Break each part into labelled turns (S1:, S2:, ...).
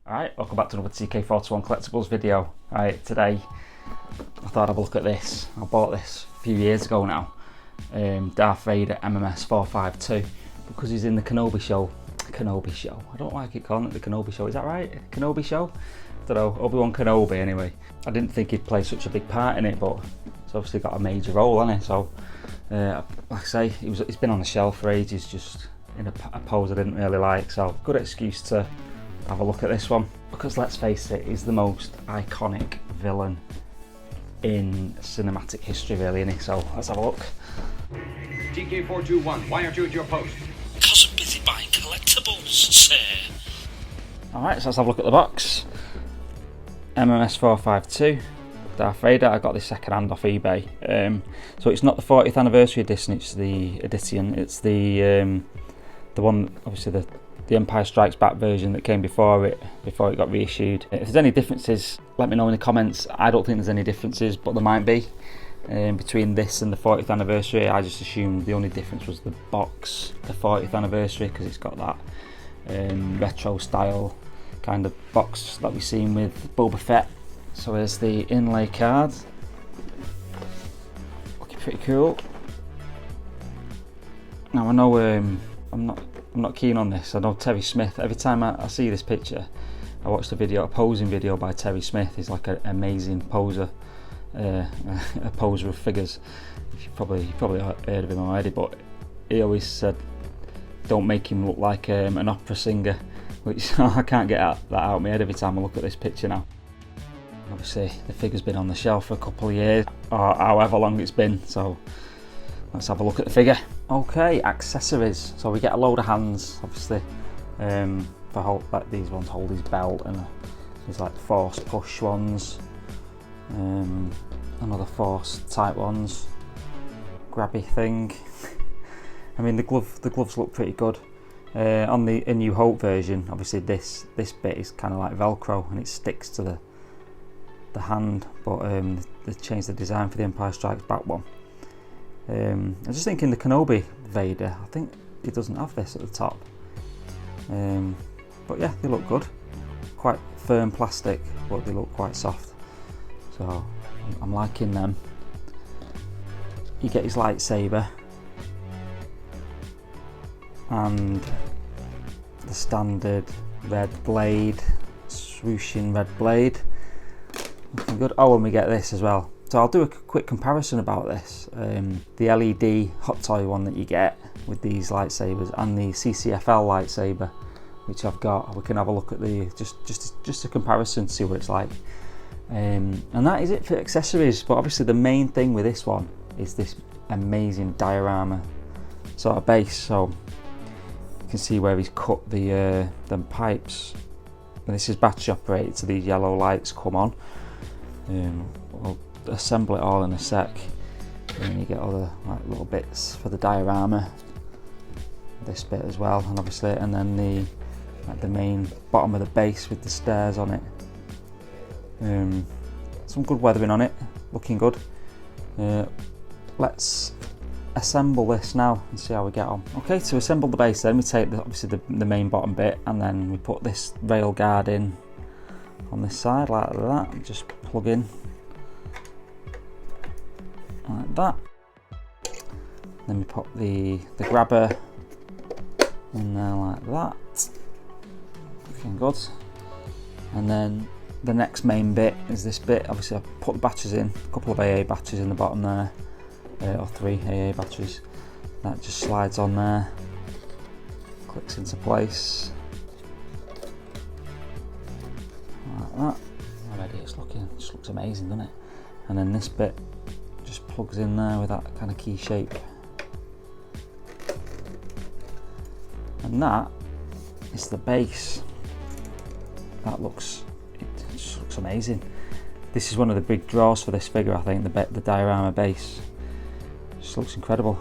S1: Alright, welcome back to another TK41 collectibles video. Alright, today I thought I'd have a look at this. I bought this a few years ago now. Darth Vader MMS 452 because he's in the Kenobi show. Kenobi show. I don't like it calling it the Kenobi show. Is that right? Kenobi show? I don't know. Obi-Wan Kenobi anyway. I didn't think he'd play such a big part in it, but it's obviously got a major role, hasn't it? So, like I say, he's been on the shelf for ages, just in a pose I didn't really like. So, good excuse to have a look at this one, because let's face it, he's the most iconic villain in cinematic history, really, isn't he? So let's have a look.
S2: TK421, why aren't you at your post?
S3: Because I'm busy buying collectibles, sir.
S1: Alright, so let's have a look at the box. MMS 452, Darth Vader. I got this second hand off eBay. So it's not the 40th anniversary edition, it's the one, obviously the Empire Strikes Back version that came before it got reissued. If there's any differences, let me know in the comments. I don't think there's any differences, but there might be between this and the 40th anniversary. I just assumed the only difference was the box, the 40th anniversary, because it's got that retro style kind of box that we've seen with Boba Fett. So here's the inlay card, looking pretty cool. Now I know I'm not keen on this. I know Terry Smith, every time I see this picture, I watched a posing video by Terry Smith. He's like an amazing poser, a poser of figures. You probably heard of him already, but he always said, don't make him look like an opera singer, which I can't get that out of my head every time I look at this picture now. Obviously the figure's been on the shelf for a couple of years, or however long it's been, so let's have a look at the figure. Okay, accessories. So we get a load of hands, obviously, like these ones hold his belt, and there's like force push ones, another force type ones, grabby thing. I mean, the gloves look pretty good. On the A New Hope version, obviously this bit is kind of like Velcro and it sticks to the hand, but they changed the design for the Empire Strikes Back one. I'm just thinking the Kenobi Vader, I think he doesn't have this at the top, but yeah, they look good. Quite firm plastic, but they look quite soft, so I'm liking them. You get his lightsaber and the standard red blade, swooshing red blade, looking good. Oh, and we get this as well. So I'll do a quick comparison about this. The LED hot toy one that you get with these lightsabers and the CCFL lightsaber, which I've got. We can have a look at the just a comparison to see what it's like. And that is it for accessories. But obviously the main thing with this one is this amazing diorama sort of base. So you can see where he's cut the them pipes. And this is battery operated, so these yellow lights come on. We'll assemble it all in a sec, and then you get all the like little bits for the diorama, this bit as well, and obviously, and then the main bottom of the base with the stairs on it. Some good weathering on it, looking good. Let's assemble this now and see how we get on. Okay, to assemble the base, then we take obviously the main bottom bit, and then we put this rail guard in on this side like that, and just plug in like that. Then we pop the grabber in there like that, looking good. And then the next main bit is this bit. Obviously I put the batteries in, a couple of AA batteries in the bottom there, or 3 AA batteries. That just slides on there, clicks into place like that. Already it just looks amazing, doesn't it? And then this bit just plugs in there with that kind of key shape, and that is the base. That it just looks amazing. This is one of the big draws for this figure, I think. The diorama base just looks incredible.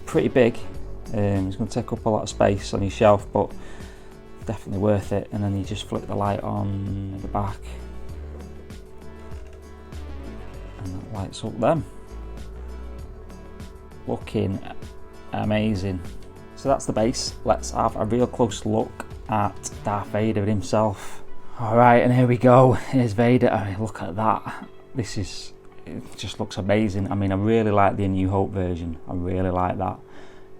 S1: Pretty big. It's going to take up a lot of space on your shelf, but definitely worth it. And then you just flick the light on at the back, and that lights up them. Looking amazing. So that's the base. Let's have a real close look at Darth Vader himself. Alright, and here we go. Here's Vader. I mean, look at that. It just looks amazing. I mean, I really like the A New Hope version. I really like that.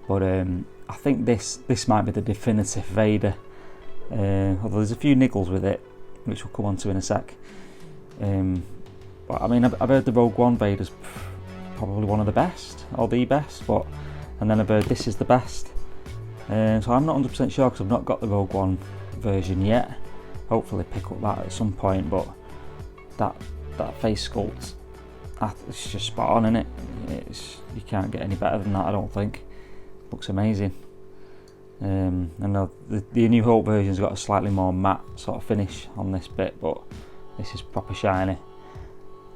S1: But I think this might be the definitive Vader. Although there's a few niggles with it, which we'll come on to in a sec. But I mean, I've heard the Rogue One Vader's probably one of the best, or the best. And then I've heard this is the best. So I'm not 100% sure because I've not got the Rogue One version yet. Hopefully pick up that at some point. But that face sculpt, it's just spot on, isn't it? You can't get any better than that, I don't think. Looks amazing. And the New Hope version's got a slightly more matte sort of finish on this bit, but this is proper shiny.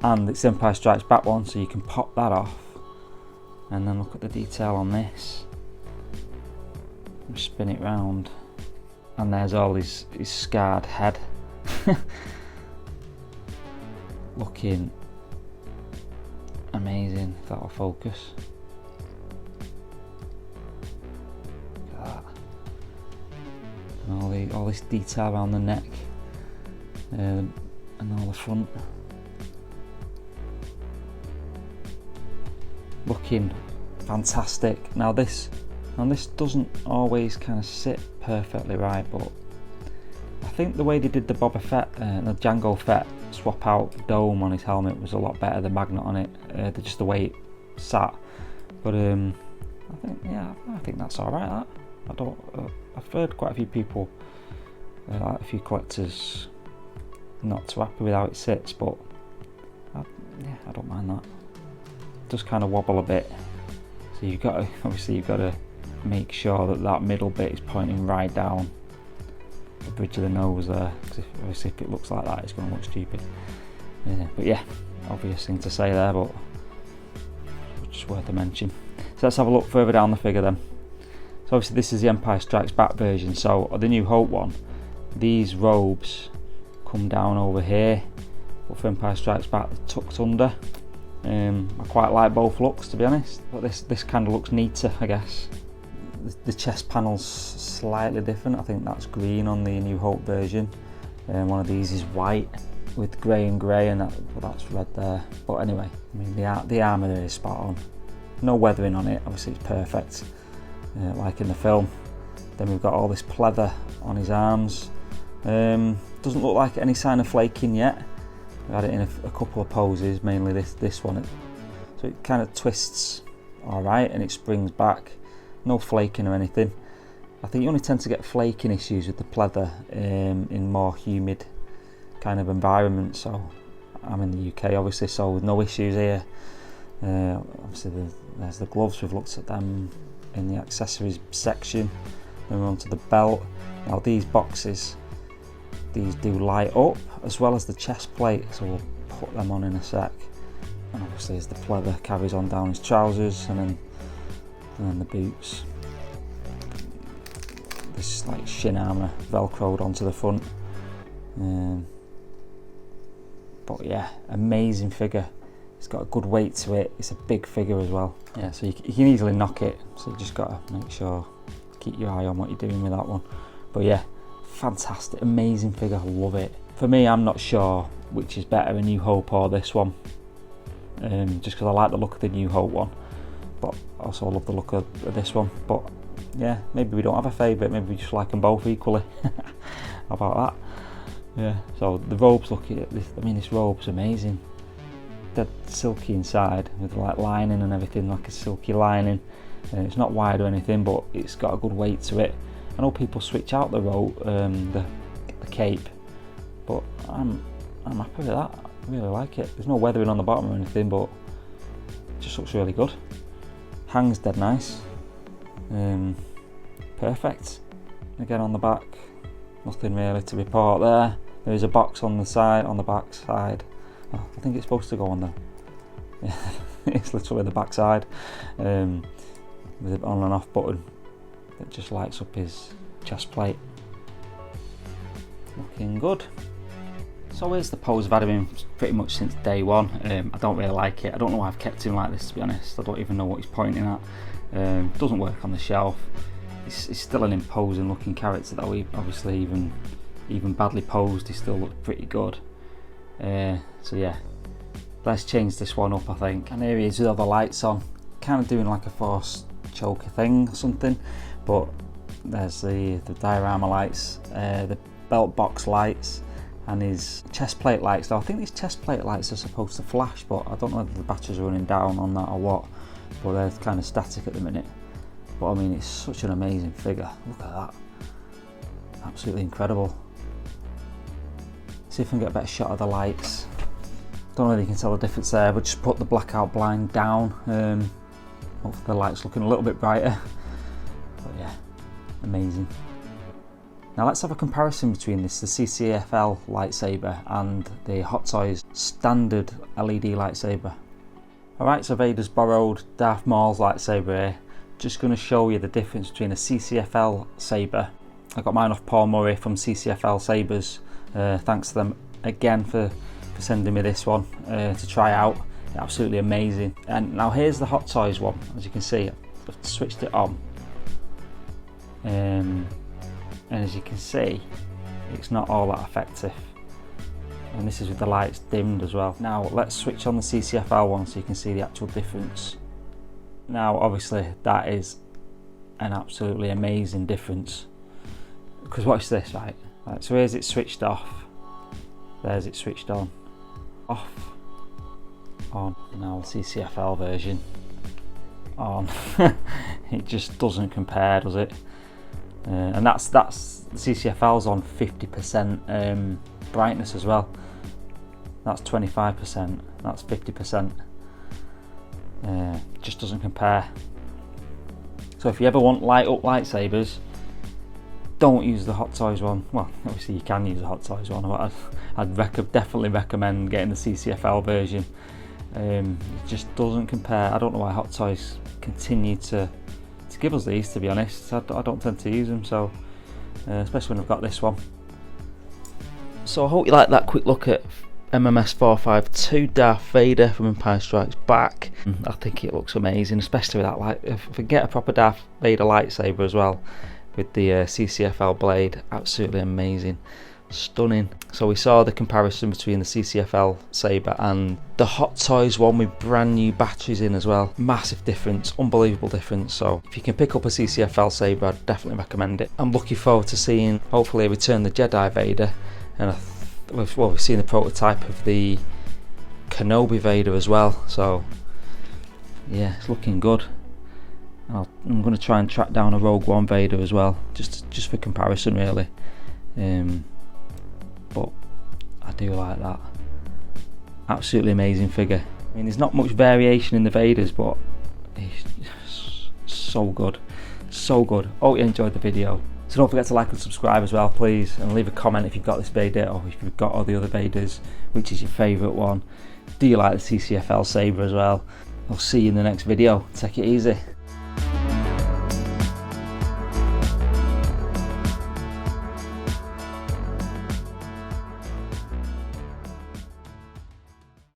S1: And it's Empire Strikes Back one, so you can pop that off. And then look at the detail on this. Just spin it round, and there's all his scarred head. Looking amazing, if that'll focus. Look at that. And all this detail around the neck and all the front. Looking fantastic. Now this doesn't always kind of sit perfectly right, but I think the way they did the Boba Fett, the Jango Fett swap out dome on his helmet was a lot better, the magnet on it, just the way it sat. But I think that's alright. I've heard quite a few people, like a few collectors, not too happy with how it sits, but I don't mind that. It does kind of wobble a bit, so you've got to make sure that middle bit is pointing right down the bridge of the nose there, because if it looks like that, it's going to look stupid. But yeah, obvious thing to say there, but just worth a mention. So let's have a look further down the figure then. So obviously this is the Empire Strikes Back version. So the New Hope one, these robes come down over here, but for Empire Strikes Back they're tucked under. I quite like both looks, to be honest, but this kind of looks neater, I guess. The chest panel's slightly different. I think that's green on the New Hope version. One of these is white with grey and grey, and that's red there. But anyway, I mean the armour there is spot on. No weathering on it, obviously it's perfect, like in the film. Then we've got all this pleather on his arms. Doesn't look like any sign of flaking yet. I've had it in a couple of poses, mainly this one. So it kind of twists alright and it springs back. No flaking or anything. I think you only tend to get flaking issues with the pleather in more humid kind of environments. So I'm in the UK obviously, so with no issues here. Obviously there's the gloves, we've looked at them in the accessories section. Then we're on to the belt. Now these boxes, these do light up as well as the chest plate, so we'll put them on in a sec. And obviously as the pleather carries on down his trousers, and then the boots. This like shin armour velcroed onto the front. But yeah, amazing figure. It's got a good weight to it. It's a big figure as well. Yeah, so you can easily knock it. So you just got to make sure, keep your eye on what you're doing with that one. But yeah, fantastic, amazing figure. I love it. For me, I'm not sure which is better, A New Hope or this one. Just because I like the look of the New Hope one, but also I love the look of this one. But yeah, maybe we don't have a favourite. Maybe we just like them both equally. How about that? Yeah. So the robes, look at this. I mean, this robe's amazing. Dead silky inside with like lining and everything, like a silky lining. It's not wide or anything, but it's got a good weight to it. I know people switch out the robe, the cape, but I'm happy with that. I really like it. There's no weathering on the bottom or anything, but it just looks really good. Hangs dead nice. Perfect. Again on the back, nothing really to report there. There is a box on the side, on the back side. Oh, I think it's supposed to go on the. Yeah, it's literally the back side, with an on and off button that just lights up his chest plate. Looking good. So here's the pose I've had him in pretty much since day one. I don't really like it. I don't know why I've kept him like this, to be honest. I don't even know what he's pointing at. Doesn't work on the shelf. He's still an imposing looking character though, obviously even even badly posed, he still looks pretty good. So yeah, let's change this one up, I think. And here he is with all the lights on, kind of doing like a force choker thing or something, but there's the diorama lights, the belt box lights, and his chest plate lights. Now I think these chest plate lights are supposed to flash, but I don't know whether the batteries are running down on that or what, but they're kind of static at the minute. But I mean, it's such an amazing figure. Look at that, absolutely incredible. See if I can get a better shot of the lights. Don't know if you can tell the difference there, but just put the blackout blind down. Hopefully the light's looking a little bit brighter. But yeah, amazing. Now let's have a comparison between the CCFL lightsaber and the Hot Toys standard LED lightsaber. Alright, so Vader's borrowed Darth Maul's lightsaber here. Just going to show you the difference between a CCFL saber. I got mine off Paul Murray from CCFL Sabers. Thanks to them again for sending me this one to try out. Absolutely amazing. And now here's the Hot Toys one. As you can see, I've switched it on. And as you can see, it's not all that effective. And this is with the lights dimmed as well. Now let's switch on the CCFL one so you can see the actual difference. Now obviously that is an absolutely amazing difference. Because watch this, right? So here's it switched off. There's it switched on. Off. On. Now the CCFL version. On. It just doesn't compare, does it? And that's the CCFL's on 50% brightness as well. That's 25%. That's 50%. Just doesn't compare. So if you ever want light up lightsabers, don't use the Hot Toys one. Well, obviously you can use the Hot Toys one, but I'd definitely recommend getting the CCFL version. It just doesn't compare. I don't know why Hot Toys continue to give us these, to be honest. I don't tend to use them, so especially when I've got this one. So I hope you like that quick look at MMS 452 Darth Vader from Empire Strikes Back. I think it looks amazing, especially with that light. If I get a proper Darth Vader lightsaber as well, with the CCFL blade, absolutely amazing, stunning. So we saw the comparison between the CCFL saber and the Hot Toys one with brand new batteries in as well. Massive difference, unbelievable difference. So if you can pick up a CCFL saber, I'd definitely recommend it. I'm looking forward to seeing, hopefully, Return the Jedi Vader, and we've seen the prototype of the Kenobi Vader as well. So yeah, it's looking good. I'm going to try and track down a Rogue One Vader as well, just for comparison, really. But I do like that. Absolutely amazing figure. I mean, there's not much variation in the Vaders, but he's so good, so good. Hope you enjoyed the video. So don't forget to like and subscribe as well, please, and leave a comment if you've got this Vader, or if you've got all the other Vaders, which is your favourite one. Do you like the CCFL saber as well? I'll see you in the next video. Take it easy.